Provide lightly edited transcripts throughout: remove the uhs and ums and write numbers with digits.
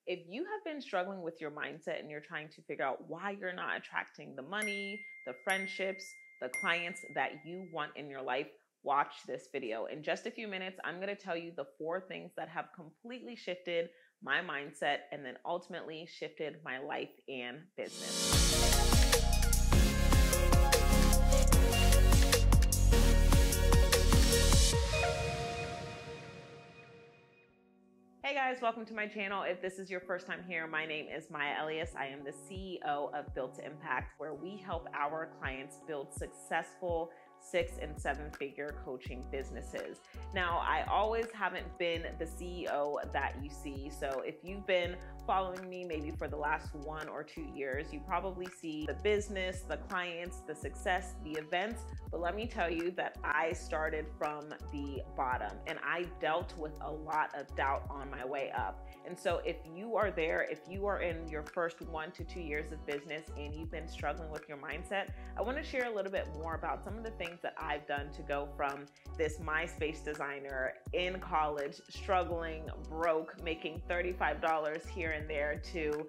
If you have been struggling with your mindset and you're trying to figure out why you're not attracting the money, the friendships, the clients that you want in your life, watch this video. In just a few minutes, I'm going to tell you the 4 things that have completely shifted my mindset and then ultimately shifted my life and business. Hey guys, welcome to my channel. If this is your first time here, my name is Maya Elias. I am the CEO of Built to Impact, where we help our clients build successful 6- and 7-figure coaching businesses. Now, I always haven't been the CEO that you see. So if you've been following me maybe for the last 1 or 2 years, you probably see the business, the clients, the success, the events. But let me tell you that I started from the bottom and I dealt with a lot of doubt on my way up. And so if you are there, if you are in your first 1 to 2 years of business and you've been struggling with your mindset, I want to share a little bit more about some of the things that I've done to go from this MySpace designer in college, struggling, broke, making $35 here and there to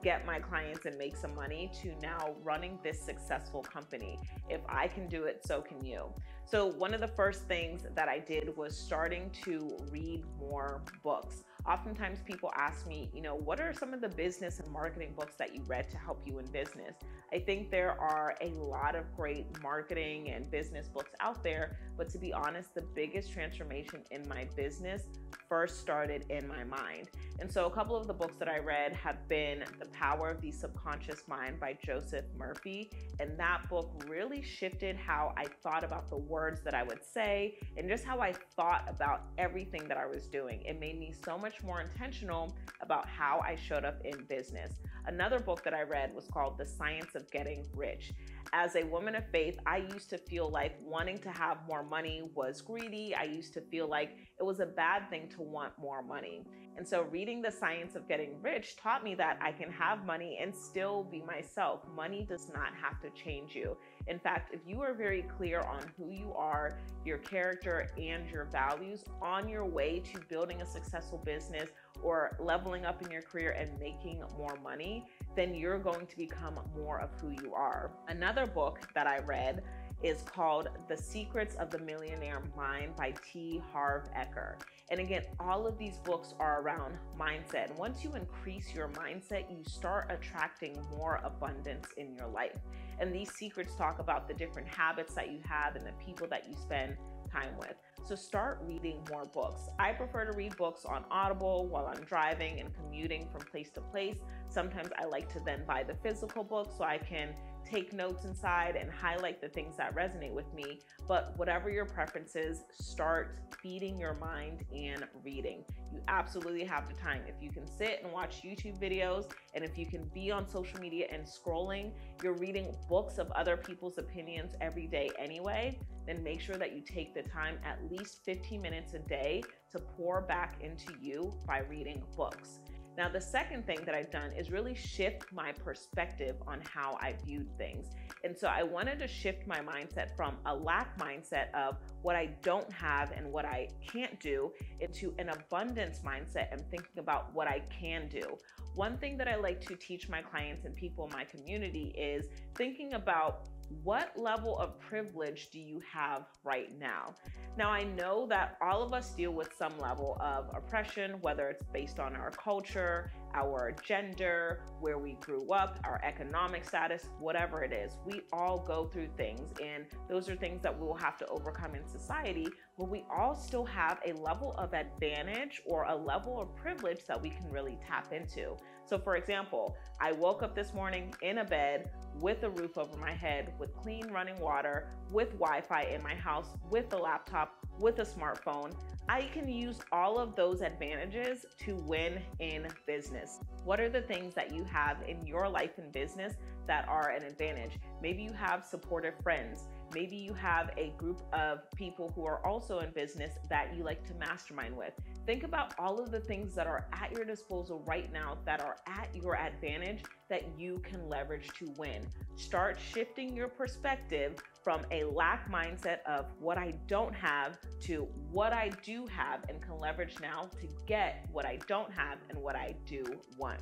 get my clients and make some money, to now running this successful company. If I can do it, so can you. So one of the first things that I did was starting to read more books. Oftentimes people ask me, what are some of the business and marketing books that you read to help you in business? I think there are a lot of great marketing and business books out there, but to be honest, the biggest transformation in my business first started in my mind. And so a couple of the books that I read have been The Power of the Subconscious Mind by Joseph Murphy. And that book really shifted how I thought about the words that I would say and just how I thought about everything that I was doing. It made me so much more intentional about how I showed up in business. Another book that I read was called The Science of Getting Rich. As a woman of faith, I used to feel like wanting to have more money was greedy. I used to feel like it was a bad thing to want more money. And so reading The Science of Getting Rich taught me that I can have money and still be myself. Money does not have to change you. In fact, if you are very clear on who you are, your character, and your values on your way to building a successful business or leveling up in your career and making more money, then you're going to become more of who you are. Another book that I read is called The Secrets of the Millionaire Mind by T. Harv Eker. And again, all of these books are around mindset. And once you increase your mindset, you start attracting more abundance in your life. And these secrets talk about the different habits that you have and the people that you spend time with. So start reading more books. I prefer to read books on Audible while I'm driving and commuting from place to place. Sometimes I like to then buy the physical book so I can take notes inside and highlight the things that resonate with me. But whatever your preference is, start feeding your mind and reading. You absolutely have the time. If you can sit and watch YouTube videos, and if you can be on social media and scrolling, you're reading books of other people's opinions every day anyway, then make sure that you take the time, at least 15 minutes a day, to pour back into you by reading books. Now, the second thing that I've done is really shift my perspective on how I viewed things. And so I wanted to shift my mindset from a lack mindset of what I don't have and what I can't do into an abundance mindset and thinking about what I can do. One thing that I like to teach my clients and people in my community is thinking about what level of privilege do you have right now? Now, I know that all of us deal with some level of oppression, whether it's based on our culture, our gender, where we grew up, our economic status, whatever it is. We all go through things, and those are things that we will have to overcome in society, but we all still have a level of advantage or a level of privilege that we can really tap into. So for example, I woke up this morning in a bed with a roof over my head, with clean running water, with Wi-Fi in my house, with a laptop, with a smartphone. I can use all of those advantages to win in business. What are the things that you have in your life and business that are an advantage? Maybe you have supportive friends. Maybe you have a group of people who are also in business that you like to mastermind with. Think about all of the things that are at your disposal right now that are at your advantage that you can leverage to win. Start shifting your perspective from a lack mindset of what I don't have to what I do have and can leverage now to get what I don't have and what I do want.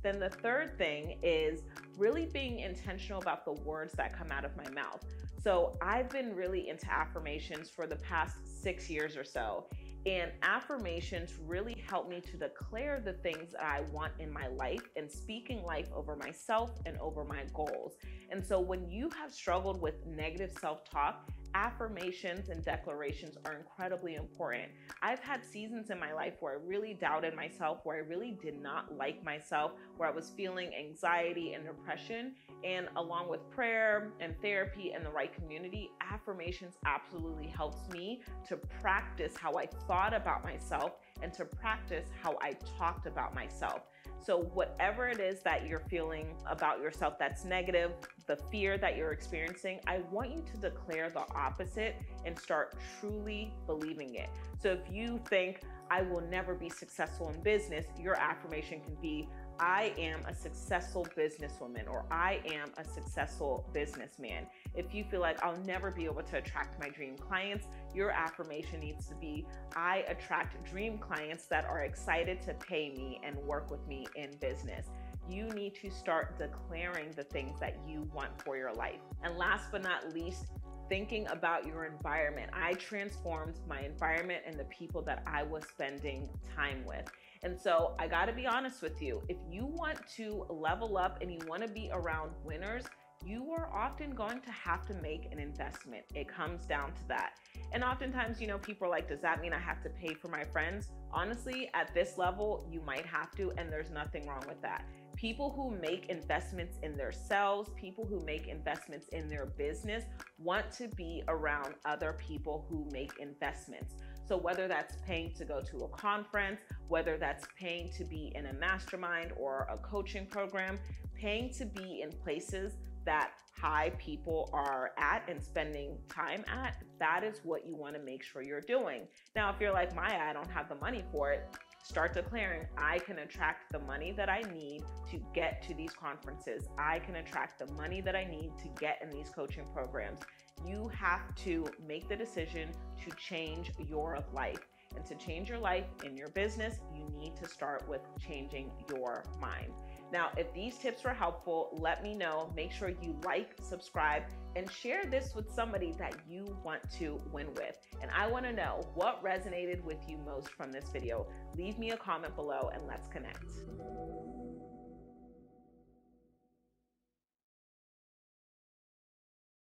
Then the third thing is really being intentional about the words that come out of my mouth. So I've been really into affirmations for the past 6 years or so. And affirmations really help me to declare the things that I want in my life and speaking life over myself and over my goals. And so when you have struggled with negative self-talk, affirmations and declarations are incredibly important. I've had seasons in my life where I really doubted myself, where I really did not like myself, where I was feeling anxiety and depression. And along with prayer and therapy and the right community, affirmations absolutely helps me to practice how I thought about myself and to practice how I talked about myself. So whatever it is that you're feeling about yourself that's negative, the fear that you're experiencing, I want you to declare the opposite and start truly believing it. So if you think, I will never be successful in business, your affirmation can be, I am a successful businesswoman, or I am a successful businessman. If you feel like I'll never be able to attract my dream clients, your affirmation needs to be, I attract dream clients that are excited to pay me and work with me in business. You need to start declaring the things that you want for your life. And last but not least, thinking about your environment. I transformed my environment and the people that I was spending time with. And so I got to be honest with you, if you want to level up and you want to be around winners, you are often going to have to make an investment. It comes down to that. And oftentimes, people are like, does that mean I have to pay for my friends? Honestly, at this level, you might have to, and there's nothing wrong with that. People who make investments in themselves, people who make investments in their business, want to be around other people who make investments. So whether that's paying to go to a conference, whether that's paying to be in a mastermind or a coaching program, paying to be in places that high people are at and spending time at, that is what you want to make sure you're doing. Now, if you're like, Maya, I don't have the money for it, start declaring, I can attract the money that I need to get to these conferences. I can attract the money that I need to get in these coaching programs. You have to make the decision to change your life. And to change your life in your business, you need to start with changing your mind. Now, if these tips were helpful, let me know. Make sure you like, subscribe, and share this with somebody that you want to win with. And I want to know what resonated with you most from this video. Leave me a comment below and let's connect.